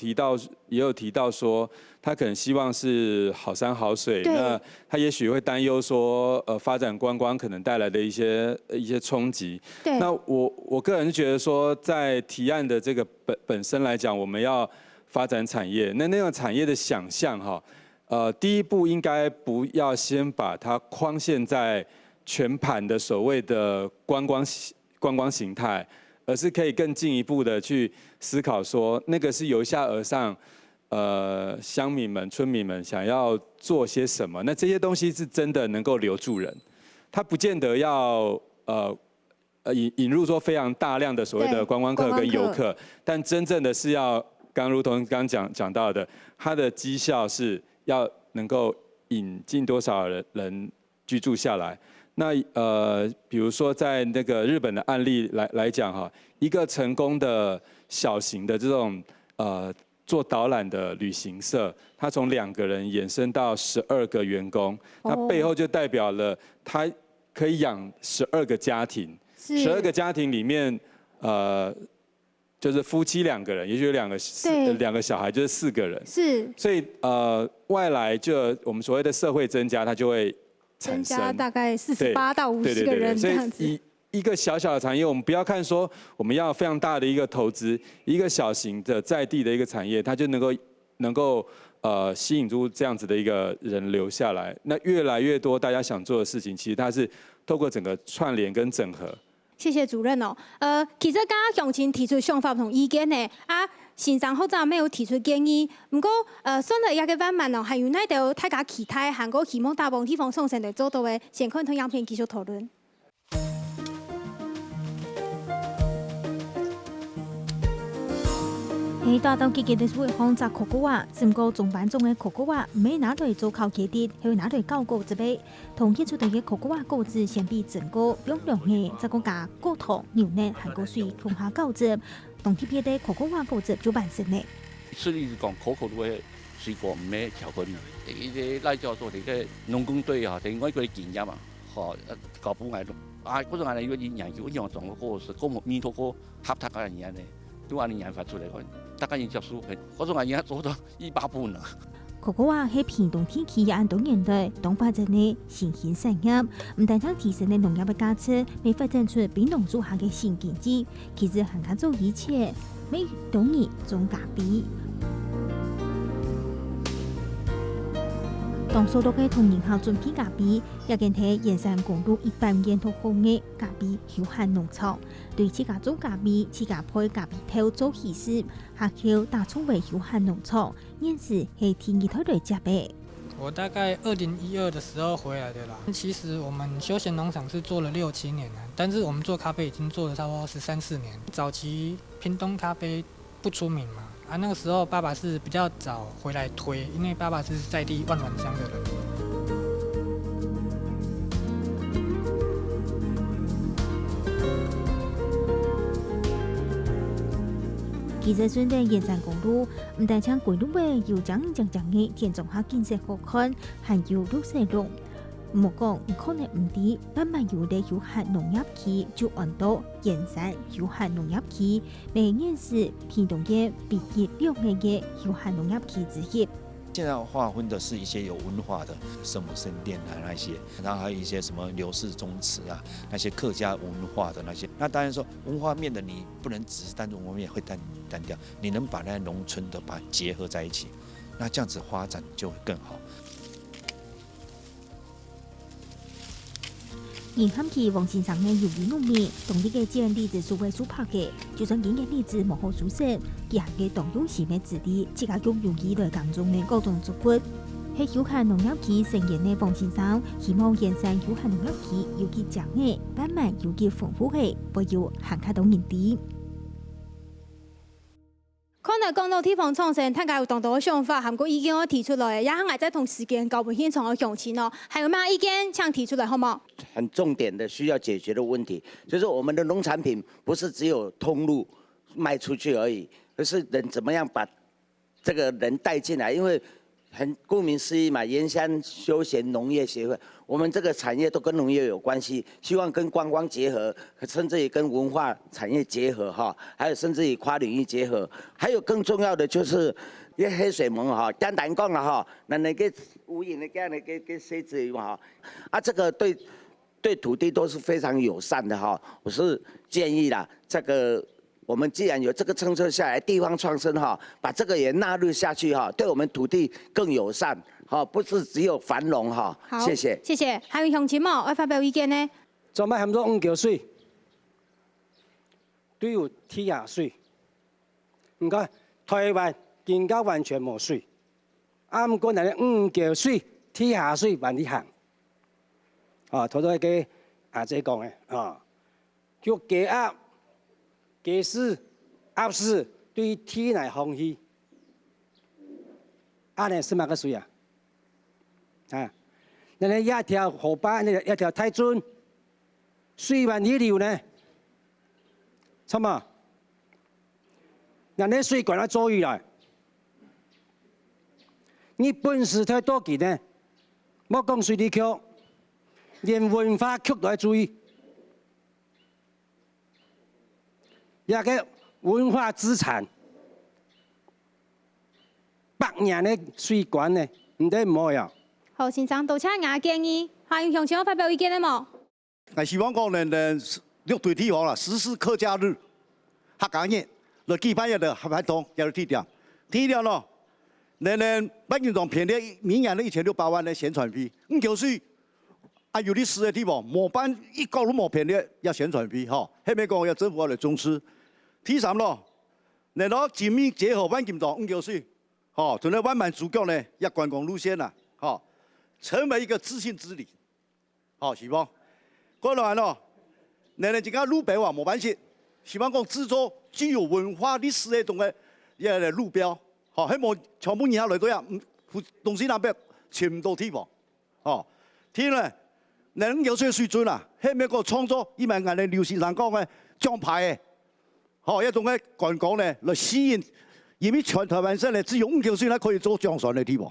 提到说，他可能希望是好山好水，那他也许会担忧说，发展观光可能带来的一些冲击。那我个人觉得说，在提案的这个本身来讲，我们要发展产业，那种产业的想象第一步应该不要先把它框限在全盘的所谓的观光形态，而是可以更进一步的去思考说，那个是由下而上，乡民们、村民们想要做些什么？那这些东西是真的能够留住人，它不见得要引入说非常大量的所谓的观光客跟游客，但真正的是要如同刚讲到的，它的绩效是要能够引进多少人居住下来。那比如说在那个日本的案例来讲哈，一个成功的小型的这种做导览的旅行社，它从2个人衍生到12个员工，那背后就代表了它可以养12个家庭，12个家庭里面就是夫妻2个人，也就有2个小孩，就是4个人。是。所以外来就我们所谓的社会增加，它就会产生。增加大概48到50个人这样子。所以一个小小的产业，我们不要看说我们要非常大的一个投资，一个小型的在地的一个产业，它就能够吸引出这样子的一个人留下来。那越来越多大家想做的事情，其实它是透过整个串联跟整合。谢谢主任哦。其实刚刚乡亲提出想法同意见呢，先生或者没有提出建议，不过算了一個方面哦，還有那條大家期待韓國希望大部分地方創生嚟做到嘅，先看同樣片繼續討論。喺大道季節的會放摘可可蛙，整個中班中嘅可可蛙唔係拿嚟做烤雞啲，係拿嚟搞果子杯。同結出嚟嘅可可蛙果子相比整個冰涼嘅，再個加果糖、牛奶、韓國水同下膠質，同特別嘅可可蛙果子就完成咧。所以講可可都係水果唔係巧克力，呢啲拉咗做哋嘅農工隊啊，定我嗰啲建議嘛，搞不捱咯。嗰種係如果研究用種嗰個是嗰個面嗰個合ทั嘅人咧，都話你研發出嚟個。大家研究書嗰種係而家做到100%啦。可可蛙喺屏東天氣也多年代當發展嘅新興產業，唔單止提升咗農業嘅價值，未發展出比農做下嘅新經濟，其實係做一切未同意總價比。當數到嘅同仁校準備價比，也見睇沿山公路一般沿途後嘅價比有限農草，對自家做價比、自家配價比頭做起事，下橋打出為有限農草，現時係天氣頭嚟加倍。我大概2012的時候回來的啦。其實我們休閒農場是做了6、7年了，但是我們做咖啡已經做了差不多13、14年。早期屏東咖啡不出名嘛。那個時候爸爸是比較早回來推，因為爸爸是在地萬巒鄉的人。其實順帶沿山公路，唔但將規路位有將嘅田中下建設好看，還有綠色路。莫講唔可能唔啲，但係有啲有限農業區就按到沿山有限農業區，每年是屏東嘅畢業2個嘅有限農業區之一。現在劃分的是一些有文化的聖母聖殿啊那些，然後還有一些什麼劉氏宗祠啊，那些客家文化的那些。那當然說文化面的你不能只是單純文化面會單調，你能把那農村的把它結合在一起，那這樣子發展就會更好。銀行期黃先生嘅有意努力，同呢個資源例子數位數拍嘅，就算經驗例子無好出色，佢行嘅當用時嘅子弟，自家用有意來當中嘅高中作骨。喺有限農業期成員嘅黃先生，希望沿山有限農業期有幾長嘅，慢慢有幾豐富嘅，不要行下到年底。可能講到地方創生，大家有當到嘅想法，韓國意見我提出來，也係在同時間搞本現場嘅鄉親哦，還有咩意見想提出來，好冇？很重點的需要解決的問題，就是我們的農產品不是只有通路賣出去而已，而是人怎麼樣把這個人帶進來，因為很顧名思義嘛，沿山休閒農業協會，我們這個產業都跟農業有關係，希望跟觀光結合，甚至於跟文化產業結合哈，還有甚至於跨領域結合，還有更重要的就是啲黑水門哈，簡單講啦哈，那個無垠的這樣的個設置哈，這個對土地都是非常友善的哈，我是建議啦，這個。我們既然有這個政策下來，地方創生哈，把這個也納入下去哈，對我們土地更友善，好，不是只有繁荣哈。好，谢谢。谢谢。还有乡亲哦，要发表意见呢？做乜含咗5嚿水，都有天下水。唔該，台灣更加完全冇水。啱講人哋5嚿水，天下水萬里行。頭都係嘅阿姐講嘅啊，叫雞鴨、雞屎、鴨屎對天嚟空氣。阿你是乜個水啊？啊，人哋一條河壩，一條太尊，水源一流呢？什麼？人哋水管要做起來，你本事太多嘅呢？莫講水利局，連文化局都要注意，一個文化資產。100年的水管呢，唔得唔好呀。好，先生，多謝我建議，還有鄉親發表意見了冇？我希望講呢，六對地方啦，實施客家日、客家日，來舉辦一個活動，一個地點。第一點咯，北京總編列明年的1600萬的宣傳費，5嚿水，啊有啲市嘅地方，冇辦一個都冇編列要宣傳費，嚇，後面講要政府要來重視。第三咯，然後緊密結合北京總5嚿水。哦，從那萬滿主角呢，要觀光路線啦，哦，成為一個自信之旅，哦，希望。過來咯，你哋而家路標啊冇關係，希望講製作具有文化歷史的種嘅一個路標，哦，希望全部人下來都有，東西南北全部都地方，哦，天咧，你有些水準啦，後面個創作，因為我哋劉先生講嘅獎牌嘅，哦，一種嘅觀光咧來吸引。因為全台灣省呢，只有5嚿水，它可以做江船的地方。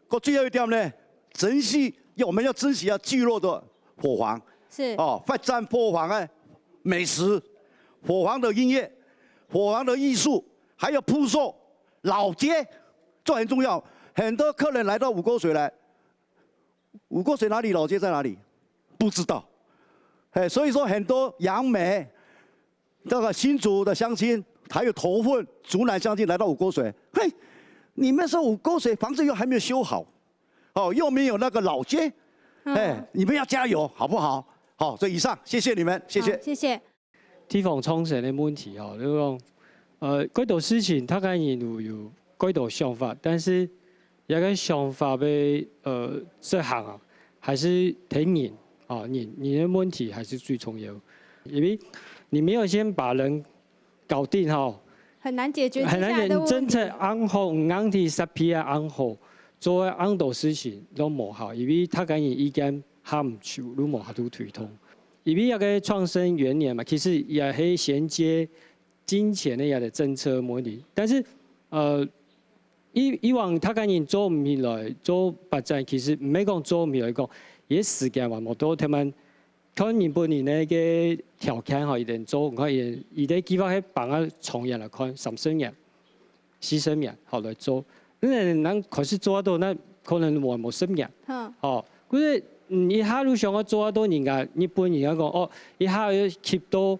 個最後一點呢，珍惜，我們要珍惜聚落的火黃。是。哦，發展火黃的美食、火黃的音樂、火黃的藝術，還有鋪設老街，這很重要。很多客人來到五溝水來，五溝水哪裡老街在哪裡？不知道。哎，所以說很多楊梅，這個新竹的鄉親。還有頭份、竹南鄉親來到五溝水，嘿，你們說五溝水房子又還沒有修好，哦，又沒有那個老街，哎，你們要加油，好不好？好，所以以上，謝謝你們，謝謝。謝謝。地方創生的問題哦，你講，幾多事情，他可以有幾多想法，但是一個想法被執行啊，還是睇人啊，人的問題還是最重要，因為你沒有先把人。搞定哈，很難解決。很難解決。政策安好，唔啱啲實批啊安好，做嘅安多事情都冇好，因為他講意見喊唔出，都冇下度推動。因為一個創生元年嘛，其實也係銜接金錢的一個政策問題。但是以往他講做唔起來，做發展其實唔係講做唔起來講，也時間話冇多，他們。看日本人那個條件吼，一定做，看伊哋計劃喺幫啊從業來看30年、40年好來做。那人開始做到，那可能冇10年。哦，嗰啲一下都想要做到人家日本人講哦，一下要 keep 到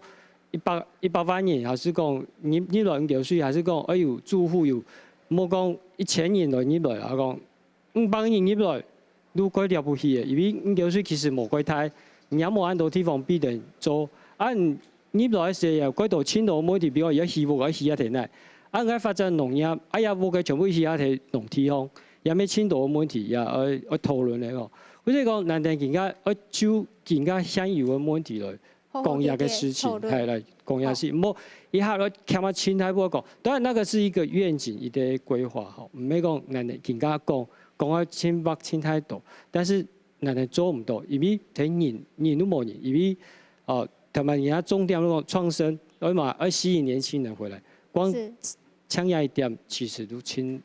100萬人，還是講你來5嚿水，還是講哎呦住戶有冇講1000人來入來，啊講500人入來都quite了不起嘅，因為5嚿水其實冇quite大。你有冇按到地方必定做？按入來時又嗰度遷到每條邊個有起屋，有起一條呢？按佢發展農業，哎呀屋嘅全部起一條農地方，有咩遷到問題呀？我討論呢個，嗰啲講難定而家我就而家想要嘅問題來講一個事情，係嚟講一個事，唔好一下我看下遷太多講。當然那個是一個願景，一個規劃，好，唔係講難定而家講啊遷北遷太多，但是。難係做唔到，因為睇人都冇人，因為同埋而家重點嗰個創新，我嘛要吸引年輕人回來，光搶一點其實都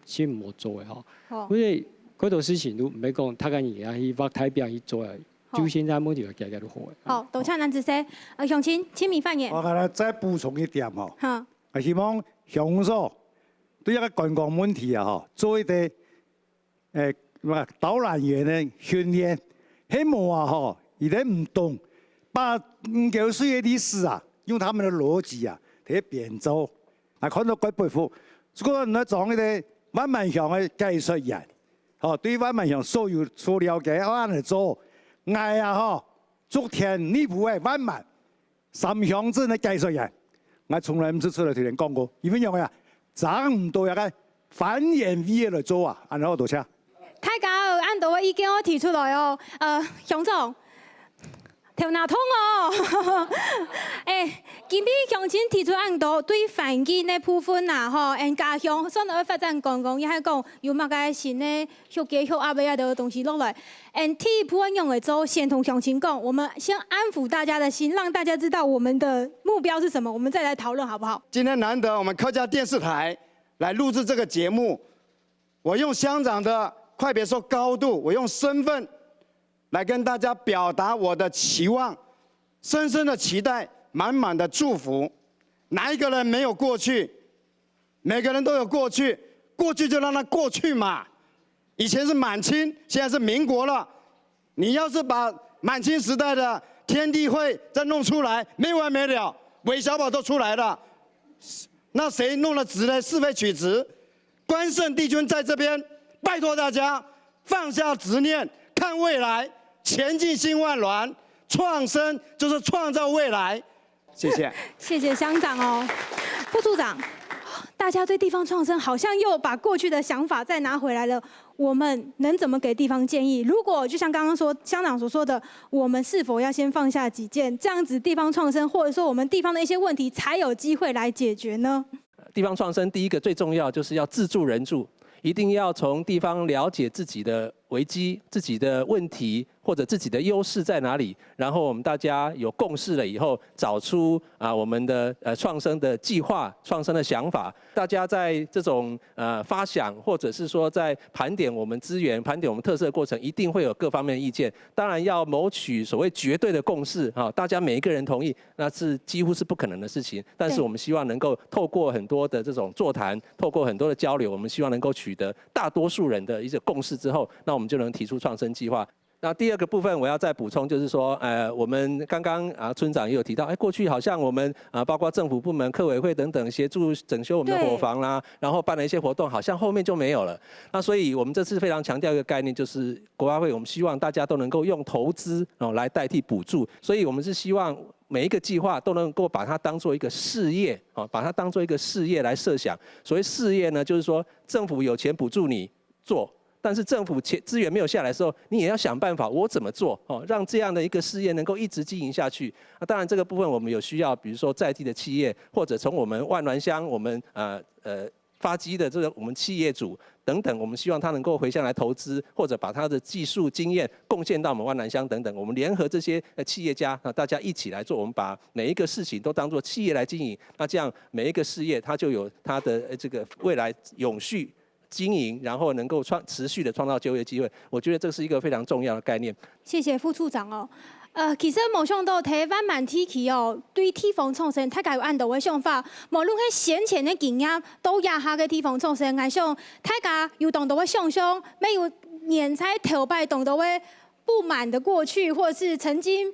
先唔好做嘅嗬。所以嗰度事情都唔係講，他講而家去北太邊去做嘅，就現在問題係家都好嘅。好，多謝男子先，鄉親親民發言。我覺得再補充一點嗬，我希望鄉所對一個觀光問題啊嗬，做一啲導覽員嘅訓練，希望啊嗬，而家唔懂，把5嚿水嘅歷史啊，用他們嘅邏輯啊，嚟變做，啊看到鬼佩服。如果你講嗰啲萬萬鄉嘅技術人，对万万乡所有所了解按来做，爱啊吼，祝田内部的万万三乡镇的技术员，我从来唔是出来同人讲过，因为样啊，咱唔多一个繁衍vie来做啊，然后多谢。大家按到的意见我提出来哦，乡长。头脑痛哦！今日乡亲提出很多对环境的部分呐，家乡上来发展讲，也系讲有乜个新的学计学阿贝的东西落来。第一部分用来做，先同乡亲讲，我们先安抚大家的心，让大家知道我们的目标是什么，我们再来讨论好不好？今天难得我们客家电视台来录制这个节目，我用乡长的快别说高度，我用身份。来跟大家表达我的期望，深深的期待，满满的祝福。哪一个人没有过去？每个人都有过去，过去就让它过去嘛。以前是满清，现在是民国了。你要是把满清时代的天地会再弄出来，没完没了，韦小宝都出来了。那谁弄了职呢？是非曲直。关圣帝君在这边，拜托大家放下执念，看未来。前进新万峦，创生就是创造未来。谢谢，谢谢乡长哦，副处长，大家对地方创生好像又把过去的想法再拿回来了。我们能怎么给地方建议？如果就像刚刚说乡长所说的，我们是否要先放下己见，这样子地方创生或者说我们地方的一些问题才有机会来解决呢？地方创生第一个最重要就是要自助人助，一定要从地方了解自己的危机、自己的问题或者自己的优势在哪里，然后我们大家有共识了以后，找出我们的创生的计划、创生的想法。大家在这种发想或者是说在盘点我们资源、盘点我们特色的过程，一定会有各方面的意见。当然要谋取所谓绝对的共识大家每一个人同意，那是几乎是不可能的事情。但是我们希望能够透过很多的这种座谈，透过很多的交流，我们希望能够取得大多数人的一个共识之后，那我们就能提出创生计划。那第二个部分我要再补充，就是说，我们刚刚村长也有提到，过去好像我们包括政府部门、客委会等等协助整修我们的伙房啦，然后办了一些活动，好像后面就没有了。那所以我们这次非常强调一个概念，就是国发会，我们希望大家都能够用投资来代替补助，所以我们是希望每一个计划都能够把它当做一个事业把它当做一个事业来设想。所谓事业呢，就是说政府有钱补助你做。但是政府资源没有下来的时候，你也要想办法，我怎么做让这样的一个事业能够一直经营下去。当然这个部分我们有需要，比如说在地的企业，或者从我们万峦乡我们发机的这个我们企业主等等，我们希望他能够回乡来投资，或者把他的技术经验贡献到我们万峦乡等等。我们联合这些企业家，大家一起来做，我们把每一个事情都当作企业来经营。那这样每一个事业它就有它的这个未来永续经营，然后能够持续的创造就业机会，我觉得这是一个非常重要的概念。谢谢副处长哦。其实冇想到台湾满地区哦，对地方创生大家有按到的想法，无论係先前的经验，都也下嘅地方创生，我想大家有懂得的想象，没有年才头摆懂得的不满的过去，或者是曾经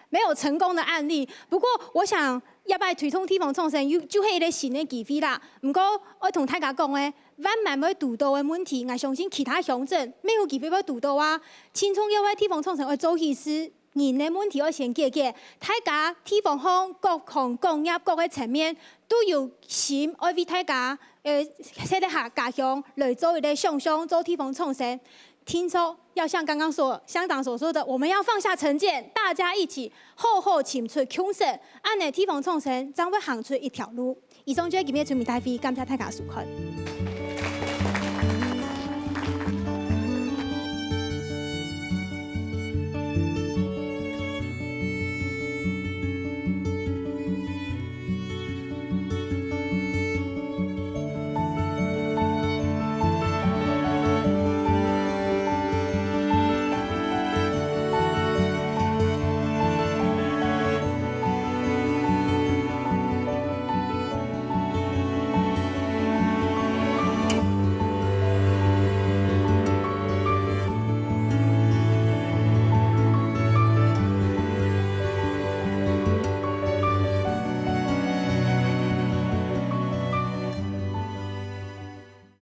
没有成功的案例。不过我想要摆推动地方创生，就係一個新的機會啦。不過我同大家講咧，萬萬要遇到的問題，我相信其他鄉鎮沒有機會要遇到啊。青蔥要為地方創生要做起事，人的問題要先解決。大家地方方各項工業各個層面都有心愛為大家寫得下家鄉來做一個想象，做地方創生。聽說要像剛剛鄉長所說的，我們要放下成見，大家一起好好簽出共識，按呢地方創生將會行出一條路。以上就係今日村民大會，感謝大家收看。